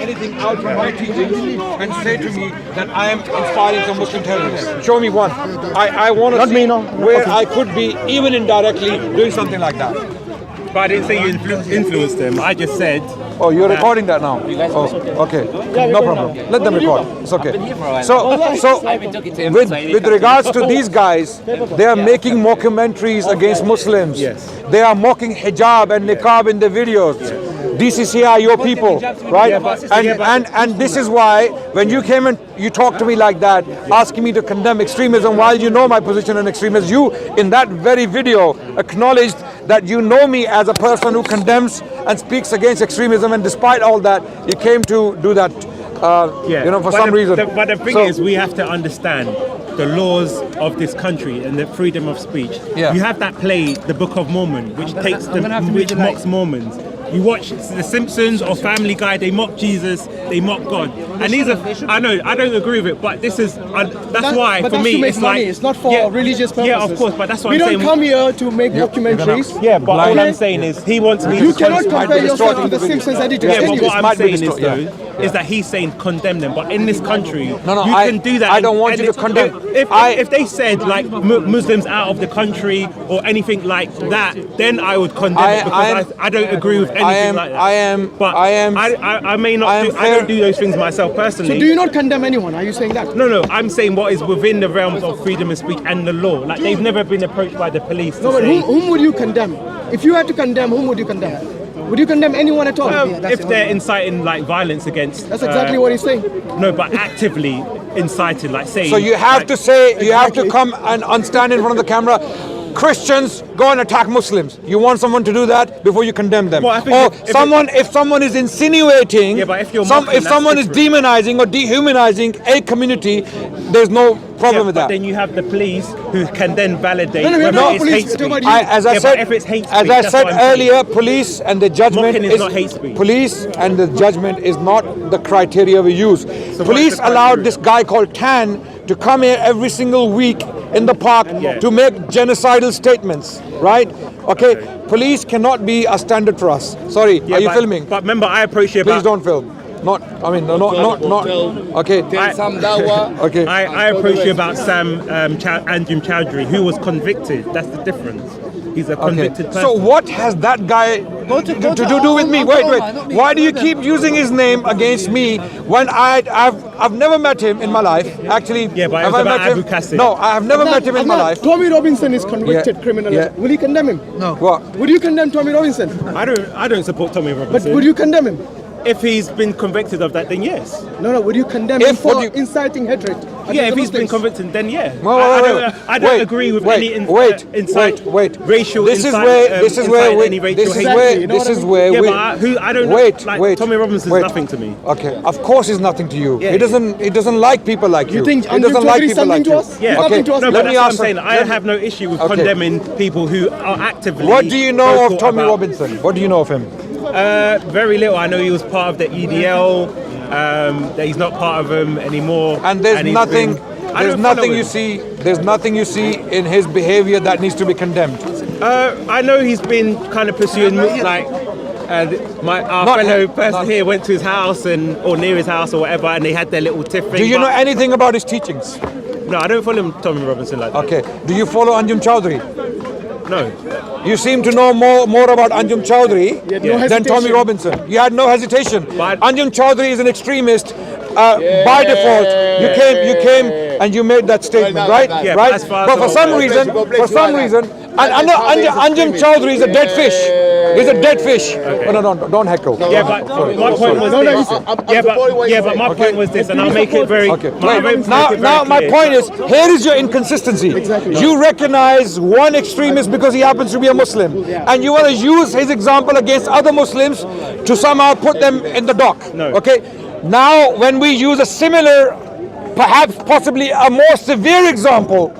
anything out from my teachings and say to me that I am inspiring some Muslim terrorists. Show me one. I want to see where I could be, even indirectly, doing something like that. But I didn't say you influenced them. I just said. Oh, you're recording that now? Oh, okay. No problem. Let them record. It's okay. So with regards to these guys, they are making mockumentaries against Muslims. Yes. They are mocking hijab and niqab in the videos. DCCI, your people, right? And this is why when you came and you talked to me like that, asking me to condemn extremism, while you know my position on extremism, you in that very video acknowledged that you know me as a person who condemns and speaks against extremism, and despite all that, you came to do that, for some reason. But the thing is, we have to understand the laws of this country and the freedom of speech. Yeah. You have that play, The Book of Mormon, which mocks Mormons. You watch The Simpsons or Family Guy, they mock Jesus, they mock God. And these are, I know, I don't agree with it, but this is, that's why, for me, it's money. like... It's not for religious purposes. Yeah, of course, but that's what I'm saying. We don't come here to make documentaries. Yeah, but all I'm saying is, he wants me to... You cannot compare yourself to the Simpsons editors. Yeah, but what I'm saying is, though, is that he's saying condemn them, but in this country, you can do that. I don't want you to condemn. If they said, like, Muslims out of the country or anything like that, then I would condemn it, because I don't agree with anything like that. I may not. I don't do those things myself personally. So do you not condemn anyone? Are you saying that? No. I'm saying what is within the realms of freedom of speech and the law. Like, they've never been approached by the police. No, but whom would you condemn? If you had to condemn, whom would you condemn? Would you condemn anyone at all? If they're inciting like violence against. That's exactly what he's saying. No, but actively incited, like saying. So you have to say, you have to come and stand in front of the camera. Christians go and attack Muslims. You want someone to do that before you condemn them. Well, or if someone is insinuating, if someone is demonizing or dehumanizing a community, there's no problem with that. But then you have the police who can then validate whether it's hate speech. As I said earlier, police and the judgment is not hate speech. Police and the judgment is not the criteria we use. So police allowed this guy called Tan to come here every single week in the park to make genocidal statements, right? Okay, police cannot be a standard for us. Sorry, are you filming? But remember, I approach you Please don't film. Not. Okay. Okay. I approach you about Anjum Chowdhury, who was convicted. That's the difference. He's a convicted person. So what has that guy to do with me? Wait. Why do you keep using his name against me when I've never met him in my life? Actually, yeah, but it was about Abu Qasim. No, I have never met him in my life. Tommy Robinson is convicted criminal. Yeah. Will you condemn him? No. What? Would you condemn Tommy Robinson? I don't support Tommy Robinson. But would you condemn him? If he's been convicted of that, then yes. No. Would you condemn him for inciting hatred? Yeah, if he's been convicted, then yeah. I don't agree with any racial. This is where. I don't know. Tommy Robinson is nothing to me. Okay, of course he's nothing to you. He doesn't like people like you. You think he doesn't like people like you? Yeah. Okay. No, but that's what I'm saying. I have no issue with condemning people who are actively. What do you know of Tommy Robinson? What do you know of him? Very little. I know he was part of the EDL. That he's not part of them anymore. And there's nothing you see in his behavior that needs to be condemned. I know he's been kind of pursuing our fellow person here went to his house or near his house or whatever, and they had their little tiff thing. Do you know anything about his teachings? No, I don't follow Tommy Robinson like that. Okay. Do you follow Anjum Chowdhury? No. You seem to know more about Anjum Chowdhury than Tommy Robinson. You had no hesitation. Anjum Chowdhury is an extremist by default. You came and you made that statement, right? Yeah, right. But for some reason, Anjum Chowdhury is a dead fish. He's a dead fish. Okay. No, don't heckle. Yeah, but my point was this. But my point was this, and I'll make it very. Okay. Now my point is, here is your inconsistency. You recognize one extremist because he happens to be a Muslim, and you want to use his example against other Muslims to somehow put them in the dock. No. Okay. Now, when we use a similar, perhaps possibly a more severe example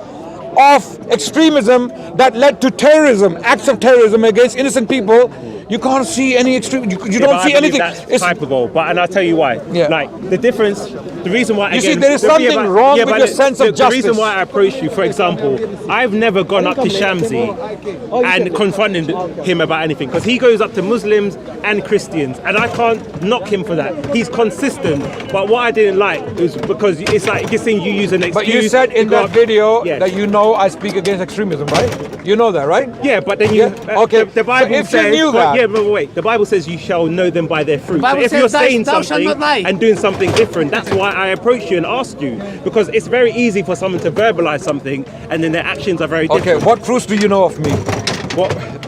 of extremism that led to terrorism, acts of terrorism against innocent people, You can't see any extreme. You Yeah, don't but see I believe anything. That's It's, hyperbole, and I'll tell you why. Yeah. Like the difference, the reason why. You see, again, there is something wrong with but your sense of The reason justice. why I approached you, for example, I've never gone up to Shamsi and confronted him about anything because he goes up to Muslims and Christians, and I can't knock him for that. He's consistent. But what I didn't like is because it's like you're saying you use an excuse. but you said in to go that up- video Yes. that you know I speak against extremism, right? You know that, right? Yeah, but then you. Yeah, okay. The Bible So if you says. knew that- yeah, but wait. The Bible says you shall know them by their fruit. So Bible if says you're thou- saying thou shalt something not lie. and doing something different, that's why I approached you and asked you because it's very easy for someone to verbalize something and then their actions are very Okay, different. what proofs do you know of me?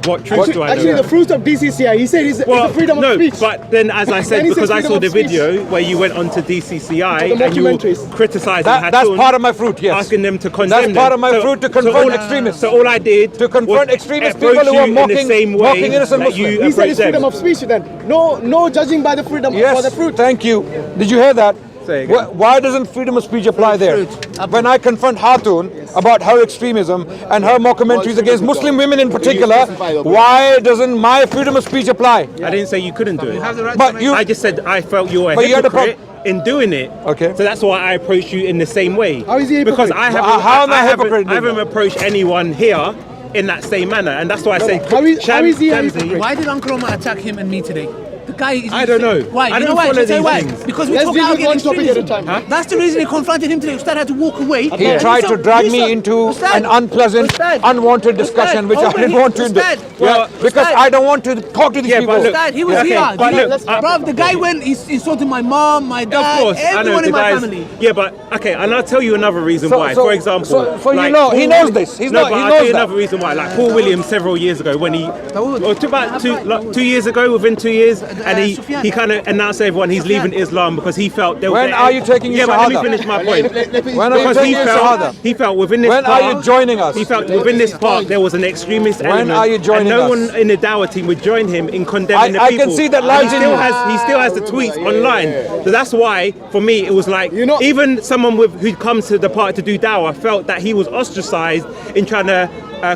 What truth do I know? Actually, the fruit of DCCI, he said it's a freedom no, of speech. but then as I said, Then he because said I saw freedom the of speech. video where you went onto DCCI For the and you were documentaries. criticizing That's Hatun, part of my fruit, yes. asking them to condemn That's part them. of my fruit to confront all- extremists. So all I did To confront was extremist approach people who are you in mocking- the same way mocking innocent that you Muslims. He said approach it's freedom them. of speech then. No judging by the freedom Yes, for the fruit. thank you. Did you hear that? Say again. Why doesn't freedom of speech apply there? When I confront Hatun about her extremism and her mockumentaries against Muslim women in particular, why doesn't my freedom of speech apply? I didn't say you couldn't do it. But you, I just said I felt you were a But you had a hypocrite in doing it. Okay. So that's why I approached you in the same way. How is he a Because hypocrite? I haven't, How am I I haven't, hypocrite I haven't approached anyone here in that same manner, and that's why I say How is he a Shamsi- hypocrite? Why did Uncle Omar attack him and me today? The guy is. I don't know. Why? I You know don't why? follow Should I tell you these why? things. Because we Let's talk deal about with one topic at a extremism. time. That's the reason he confronted him today. Ustad had to walk away. he tried to drag me into an unpleasant, unwanted discussion, which I didn't want to do. Well, Because I don't want to talk to these Yeah, people. but look, Ustad, he was okay, here. but You know, look, bruv, the guy went, he insulted my mom, my Of dad, course, I know everyone the in my guys. family. Yeah, but okay, and I'll tell you another reason why. For example, so you like, know, he Paul knows Williams- this. He's no, not. but He I'll tell knows you that. another reason why. Like Paul Williams several years ago when he, or to about 2 years ago, within 2 years, and Sufyan. he kind of announced to everyone he's leaving Islam because he felt there was. When are you taking your Yeah, but let me shahada? finish my point. When are you Because taking your shahada? he felt within this When park. are you joining us? He felt within this park there was an extremist element. are you joining and no us? one in the Dawah team would join him in condemning the I people. can see that And lies he in still you. has the tweets online. So that's why for me it was like You know- even someone who comes to the park to do Dawah felt that he was ostracized in trying to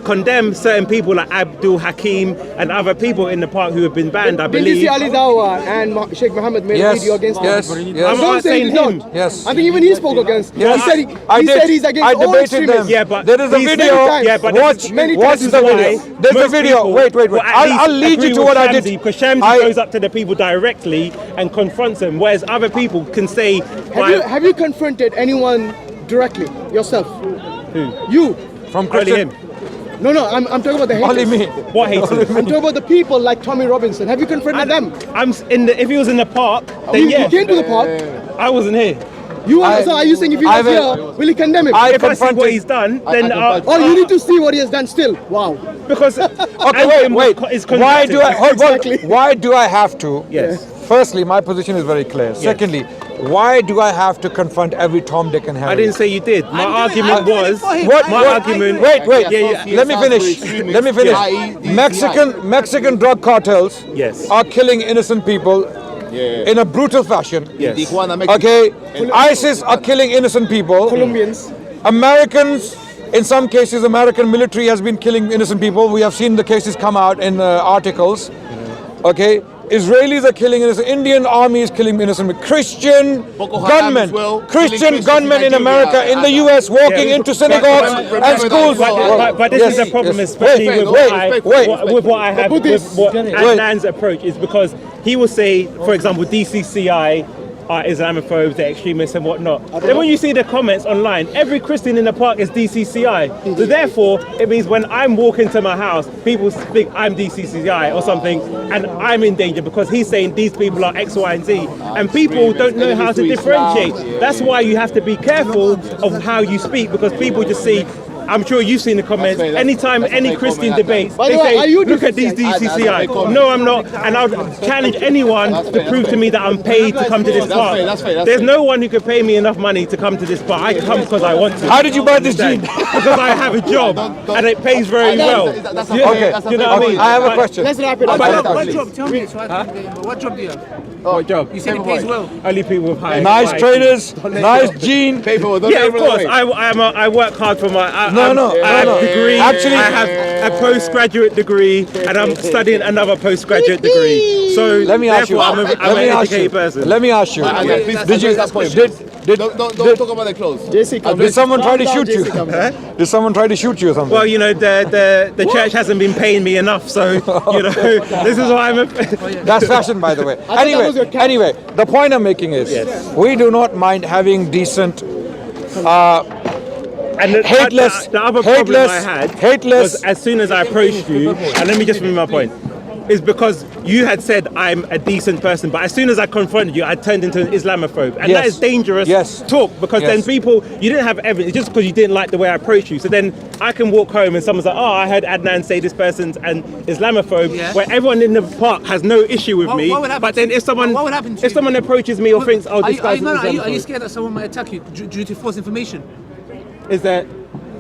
condemn certain people like Abdul Hakim and other people in the park who have been banned, I Didn't you see believe. Ali Dawa and Sheikh Mohammed made a Yes, video against yes, him? yes. I'm Don't not say saying he don't. him. Yes. I think even he spoke against. Yeah, he said he, I he did. said he's against I all debated extremists. them. Yeah, but there is a these- video. Yeah, but watch this is- many watch times the this is video. why There's a most video. people Wait. will at I'll least lead you agree to with what I did. Shamsi, because Shamsi I- goes up to the people directly and confronts them, whereas other people can say, Have you confronted anyone directly yourself? Who? You? From Only Christian. him. No. I'm talking about the haters. Only me. What haters? I'm talking about the people like Tommy Robinson. Have you confronted them? If he was in the park, then You yeah. came to the park. I wasn't here. So are you saying if he was I've- here, will you condemn him? I If I see confronted- what he's done, then Oh, you need to see what he has done still. Wow. because Okay, wait. Is Why do I? Hold, Exactly. Why do I have to? Yes. Firstly, my position is very clear. Secondly, why do I have to confront every Tom, Dick, and Harry? I didn't say you did. My argument was What? my argument. Wait. Yeah. Let me finish. Let me finish. Mexican drug cartels Yes. are killing innocent people in a brutal fashion. Yes. Okay. ISIS are killing innocent people. Colombians. Americans, in some cases, American military has been killing innocent people. We have seen the cases come out in articles. Okay. Israelis are killing innocent. Indian army is killing innocent. Christian gunmen, Christian gunmen in America, in the U.S., walking into synagogues and schools. But this is the problem, especially with what I have with what Adnan's approach is because he will say, for example, DCCI are Islamophobes, they're extremists and whatnot. Then when you see the comments online, every Christian in the park is DCCI. So therefore, it means when I'm walking to my house, people think I'm DCCI or something, and I'm in danger because he's saying these people are X, Y, and Z. And people don't know how to differentiate. That's why you have to be careful of how you speak because people just see. I'm sure you've seen the comments. Anytime any Christian debates, By the they way, are say, you look at these DCCI. No, I'm not. And I'll challenge anyone to prove to me that I'm paid to come to this park. There's no one who can pay me enough money to come to this park. I come because I want to. How did you buy this jean? Because I have a job and it pays very well. Okay. You know what I mean? I have a question. Let's wrap it up. What job? Tell me. So what job do you have? What job? You said it pays well. Only people with high. Nice high traders, nice gene. Paperwork. Don't Yeah, of give it course. away. I work hard for my. I No, have no. a degree. Actually- I have a postgraduate degree, and I'm studying another postgraduate degree. So Let me ask you. therefore, I'm Let me an ask you. educated person. Let me ask you. Please, Did you? that point. Did Don't talk about the clothes. JC, come did someone try to shoot you? JC, come. Did someone try to shoot you or something? Well, you know, the church hasn't been paying me enough, so you know, this is why I'm. That's fashion, by the way. that was your cap. Anyway, the point I'm making is, we do not mind having decent, And hateless, the other problem I hateless, had hateless. was as soon as I approached you, and let me just make my point, is because you had said I'm a decent person, but as soon as I confronted you, I turned into an Islamophobe, and that Yes. is dangerous Yes. talk because then Yes. people, you didn't have evidence just because you didn't like the way I approached you. So then I can walk home and someone's like, oh, I heard Adnan say this person's an Islamophobe, Yeah. where everyone in the park has no issue with me. What would happen But then to you? if someone, What would happen to if you? someone approaches me or thinks, oh, this guy's an are you Islamophobe, scared that someone might attack you due to false information? is that?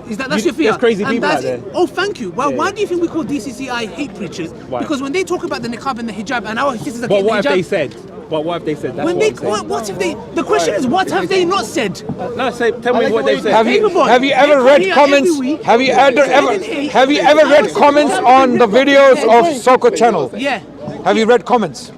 That's You- your fear? there's crazy And people that's out it. there. Oh, thank you. Well, Yeah, why yeah. do you think we call DCCI hate preachers? Why? Because when they talk about the niqab and the hijab and our sisters are But getting what the have hijab, they said? But what have they said? That's when what they I'm saying. what have they? The question is, what have they not said? No, say, tell me what they've said. Have you Paperboy, have you they ever come read here comments? every week, Have you they ever say have you ever read comments on the videos of Soccer Channel? Yeah. Have you read comments?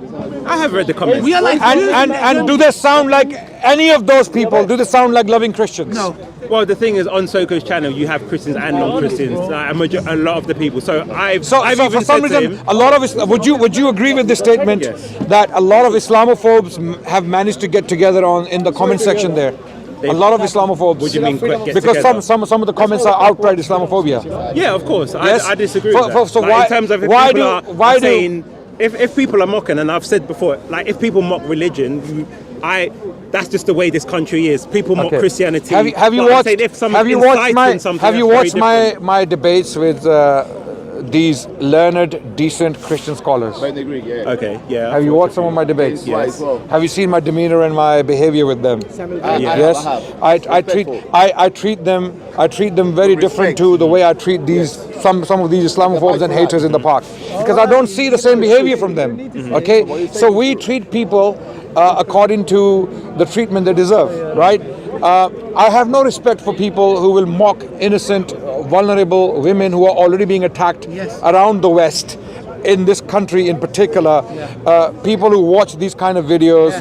I have read the comments. We are like And do they sound like any of those people? Do they sound like loving Christians? No. Well, the thing is, on Soko's channel, you have Christians and non-Christians, a lot of the people. So I've So even for some said to reason, him, a lot of would you agree with this statement Yes. that a lot of Islamophobes have managed to get together in the comment section there? A lot of Islamophobes. What do you mean, get Because together? some of the comments are outright Islamophobia. yeah, of course, Yes. I disagree So- with that. so Like, why- in terms of if why people do- are why do- saying, if people are mocking, and I've said before, like if people mock religion, that's just the way this country is. People mock Okay. Christianity. Have you But I'm watched? saying if someone's Have you watched inciting something, Have you that's very watched different. my debates with these learned, decent Christian scholars? By the Greek, yeah. Okay, yeah. Have you watched some of my debates? Yes. Well. Have you seen my demeanor and my behavior with them? Yes, I have. I treat them very different to the way I treat some of these Islamophobes and haters in the park, because I don't see the same behavior from them. Okay, so we treat people according to the treatment they deserve, right? I have no respect for people who will mock innocent, vulnerable women who are already being attacked around the West. In this country in particular, people who watch these kind of videos,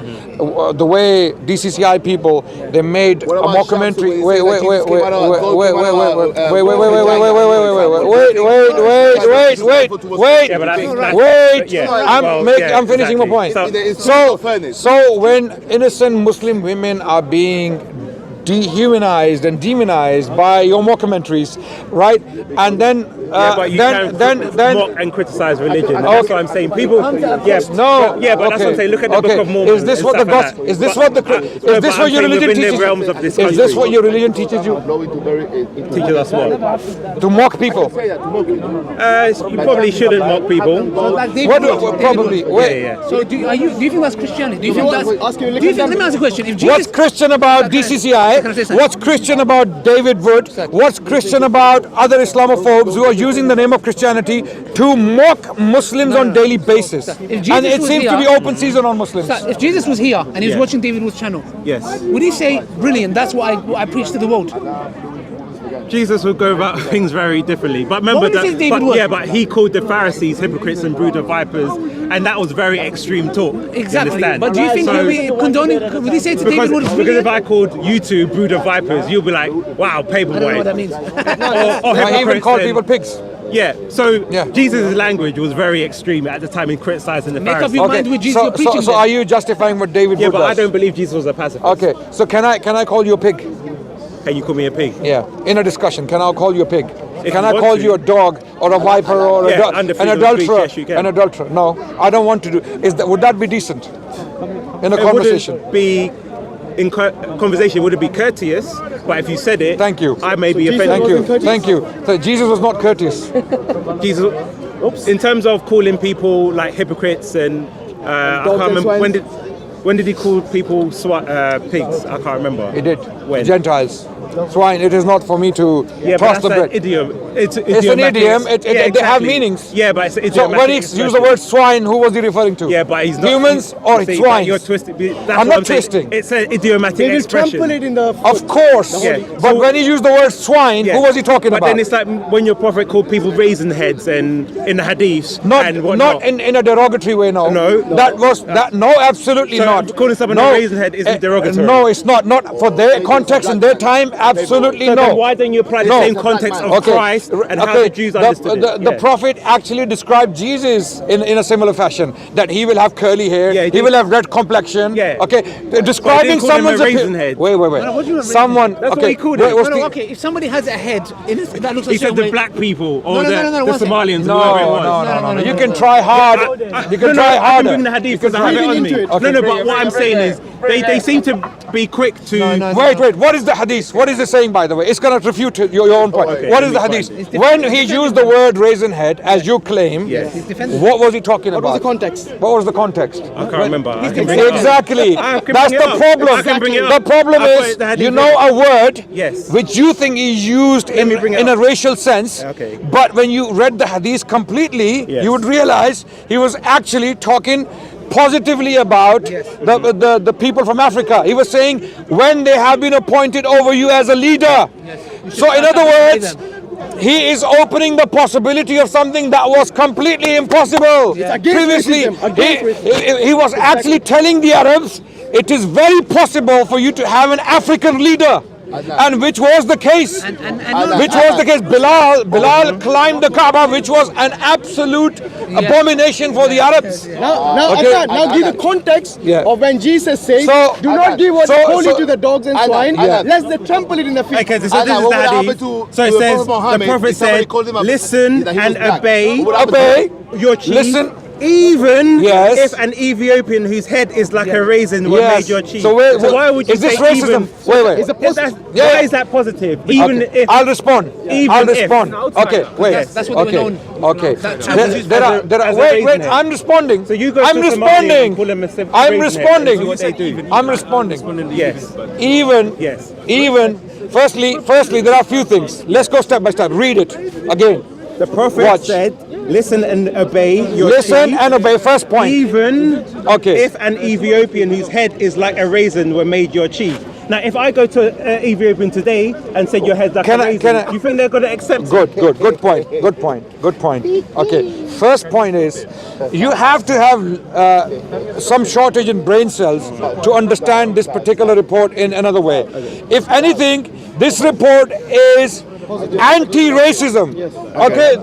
the way DCCI people, they made a What about mockumentary. Shamsu when he said that Jesus came out of- Wait. Yeah, but that's- Wait, yeah. I'm finishing my point. So- So when innocent Muslim women are being dehumanized and demonized by your mockumentaries, right? And then but you can then mock and criticize religion. And that's what I'm saying. People, yes, no, yeah, but that's what I'm saying. Look at the Book of Mormon. Is this and what the stuff like gospel? that. Is this But- what the? no, Is but this I'm what your saying religion within teaches the realms of this you? Is this country. what your religion teaches you? Teaches us what? To mock people? You probably shouldn't mock people. What do, probably? Wait. Yeah. So do you think that's Christianity? Do you think that's? Ask you, Do you think? Let me ask you a question. If What's Jesus, Christian about Can I say DCCI? something? What's Christian about David Wood? What's Christian about other Islamophobes who are using the name of Christianity to mock Muslims on daily basis? Jesus And it was seems to here- be open season on Muslims. if Jesus was here and he was Yeah. watching David Wood's channel, Yes. would he say, "Brilliant, that's what I preach to the world"? Jesus would go about things very differently. But remember What would he say to David but, Wood? yeah, but he called the Pharisees hypocrites and brood of vipers, and that was very extreme talk. you Exactly. understand? But do you think So- he'll be condoning? Would he say to because, David Wood, because "Brilliant"? if I called you two brood of vipers, you'll be like, wow, paperboy. I don't know what that means. Or He even hypocrites called and- people pigs. Yeah, so Yeah. Jesus' language was very extreme at the time in criticizing the Make up Pharisees. your mind with Jesus. So, You're preaching so there. are you justifying what David Yeah, Wood but I does? don't believe Jesus was a pacifist. Okay, so can I call you a pig? Can you call me a pig? Yeah, in a discussion, can I call you a pig? If Can you I want call to. you a dog or a viper or Yeah, an under freedom of adulterer? speech, yes, you can. An adulterer? No, I don't want to do. Would that be decent in a It conversation? wouldn't be in conversation. Would it be courteous? But if you said it, Thank you. I may be offended. Thank you. Thank you. So Jesus was not courteous. Jesus, in terms of calling people like hypocrites and I Dogs can't and remember swine. when did he call people pigs? I can't remember. He did. When? Gentiles. Swine. It is not for me to Yeah, toss but the that's bread. an idiom. It's It's an idiomatic. idiom. They have exactly. meanings. Yeah, but it's So idiomatic. when he used the expression. word swine, who was he referring to? Yeah, but he's not humans or see, but swine. You're twisting. That's I'm what not saying. twisting. It's an idiomatic They will expression. trample it in the Of course. Yeah. But So- when he used the word swine, Yeah. who was he talking but about? then it's like when your prophet called people raisin heads and in the hadiths not and whatnot. in a derogatory way. No. No. That was that. No, absolutely So not. calling someone a raisin head isn't derogatory? No, it's not. Not for their context in their time. Absolutely So no. then why don't you apply the No. same context of Christ and how the Jews understood it? The prophet actually described Jesus in a similar fashion, that he will have curly hair, Yeah, he he did. will have red complexion. Yeah. Okay, describing call him a someone's raisin head. Wait. what do you mean raisin Someone. That's what okay. he called wait, it. what's No, the- okay, if somebody has a head that looks a He said certain the way, black people or No, the one second. Somalians, No, whoever it was. no. You can try hard. You can try I can harder. bring the hadith because I have it on me. into it. No, but what I'm saying is they seem to be quick to. Wait. What is the hadith? What is it saying, by the way? It's going to refute your own point. Okay, What is the fine. hadith? When he used the word raisin head, as you claim, what was he talking what about? was the context? What was the context? I can't remember. I can bring it up. Exactly. I can That's bring it the up. problem. I can bring it The up. problem I've got is, the hadith you know a word Yes. which you think is used me bring it in a up. racial sense, Okay. but when you read the hadith completely, Yes. you would realize he was actually talking positively about the people from Africa. He was saying, when they have been appointed over you as a leader. So in other words, he is opening the possibility of something that was completely impossible against previously. racism, against He was actually telling the Arabs, it is very possible for you to have an African leader. And which was the case. Which was the case. Bilal climbed the Kaaba, which was an absolute abomination for the Arabs. Now, Okay. now give the context Yeah. of when Jesus says, So- do not give what So- holy so- to the dogs and swine, Yeah. lest they trample it in the feet. Okay, so this Allah, is what the would happen hadith. to- So it to says Prophet Muhammad the prophet if somebody said, called him a- listen that he was and black? obey What would happen to Obey. your chief. Listen. Even Yes. if an Ethiopian whose head is like a raisin were Yes. made your chief. So why would you is this say racism? even? Wait. Is that, Yeah. Why is that positive? Even Okay. if I'll respond. Even I'll if. respond. Okay, wait. That's what they were okay. known. Okay. That There are. as a Wait. raisin head. I'm responding. So you go I'm to Somalia responding. and call them a raisin I'm head. responding. That's what they do. I'm responding. Yes. Yes. Even. Firstly, there are a few things. Let's go step by step. Read it again. The prophet Watch. said, listen and obey your Listen chief. and obey. First point. Even Okay. if an Ethiopian whose head is like a raisin were made your chief. Now, if I go to Ethiopian today and say your head's like Can a I- raisin, can I- do you think they're going to accept it? Good point. Okay, first point is, you have to have some shortage in brain cells to understand this particular report in another way. If anything, this report is anti-racism. Okay,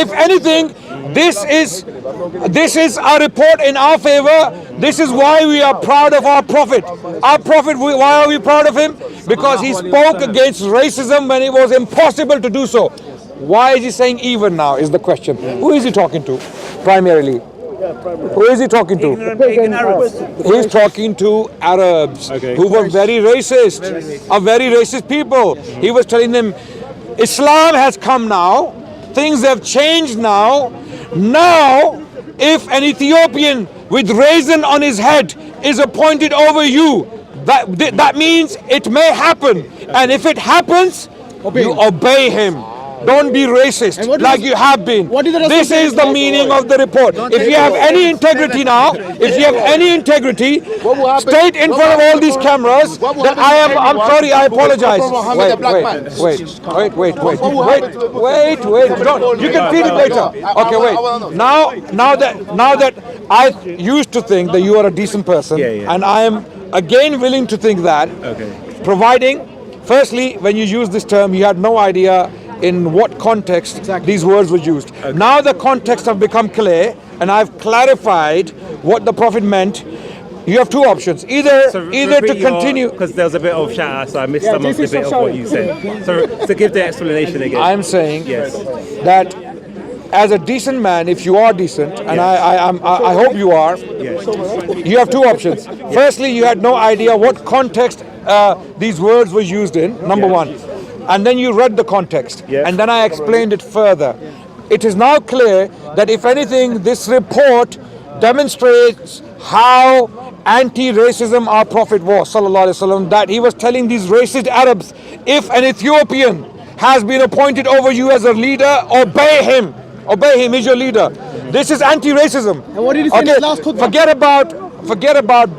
if anything, this is a report in our favor. This is why we are proud of our prophet. Our prophet, why are we proud of him? Because he spoke against racism when it was impossible to do so. Why is he saying even now is the question. Who is he talking to primarily? Who is he talking to? He's talking to Arabs who were very racist, very racist people. He was telling them, Islam has come now, things have changed now. Now, if an Ethiopian with raisin on his head is appointed over you, that means it may happen. And if it happens, you obey him. Don't be racist And what like is- you have been. what is the This is the meaning of the report. If you have any integrity now, if you have any integrity, What will happen- state in what front of will all happen these to- cameras what will that happen to I'm anyone sorry, I who will apologize. call Muhammad a black man? Wait. What will happen to- Don't. You can feed it later. Okay, I wanna wait. Now that I used to think that you are a decent person, Yeah. and I am again willing to think that, providing, firstly, when you use this term, you had no idea in what context these words were used. Now the context have become clear, and I've clarified what the Prophet meant. You have two options: either to continue. Because there was a bit of shout, so I missed some of the bit of what you said. So to give the explanation again. I'm saying Yes. that as a decent man, if you are decent, and I hope you are, you have two options. Firstly, you had no idea what context these words were used in, number one. And then you read the context. Yes. And then I explained it further. It is now clear that if anything, this report demonstrates how anti-racism our Prophet was, sallallahu alaihi wasallam, that he was telling these racist Arabs, if an Ethiopian has been appointed over you as a leader, obey him. Obey him, he's your leader. This is anti-racism. And what did he say in his last khutbah? Forget about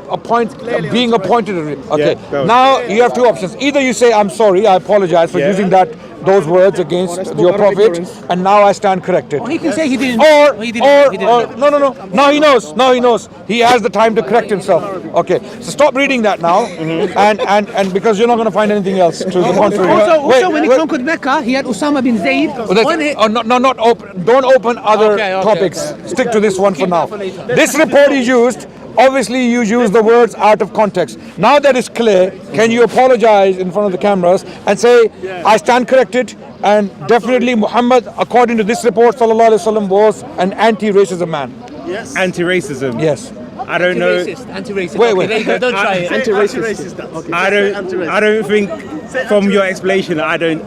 being appointed. Okay. Yeah, go on. Now you have two options. Either you say, I'm sorry, I apologize for using those words against your Prophet, and now I stand corrected. He can say he didn't. Or he didn't. no. Now he knows. Now he knows. He has the time to correct himself. Okay. So stop reading that now, and because you're not going to find anything else to the contrary. Also, when he conquered Mecca, he had Osama bin Zayd. Not open. Don't open other topics. Stick to this one for now. This report he used. Obviously, you use the words out of context. Now that is clear, can you apologize in front of the cameras and say, I stand corrected, and definitely Muhammad, according to this report, sallallahu alaihi wasallam, was an anti-racism man. Yes. Anti-racism. Yes. I don't know. Anti-racist. Wait. Okay, there you go. Don't try it. Anti-racist. Okay. I don't think from your explanation I don't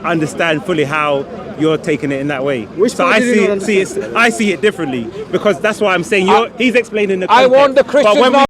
understand fully how you're taking it in that way. So I see it differently, because that's why I'm saying he's explaining the context. I want the Christians But when now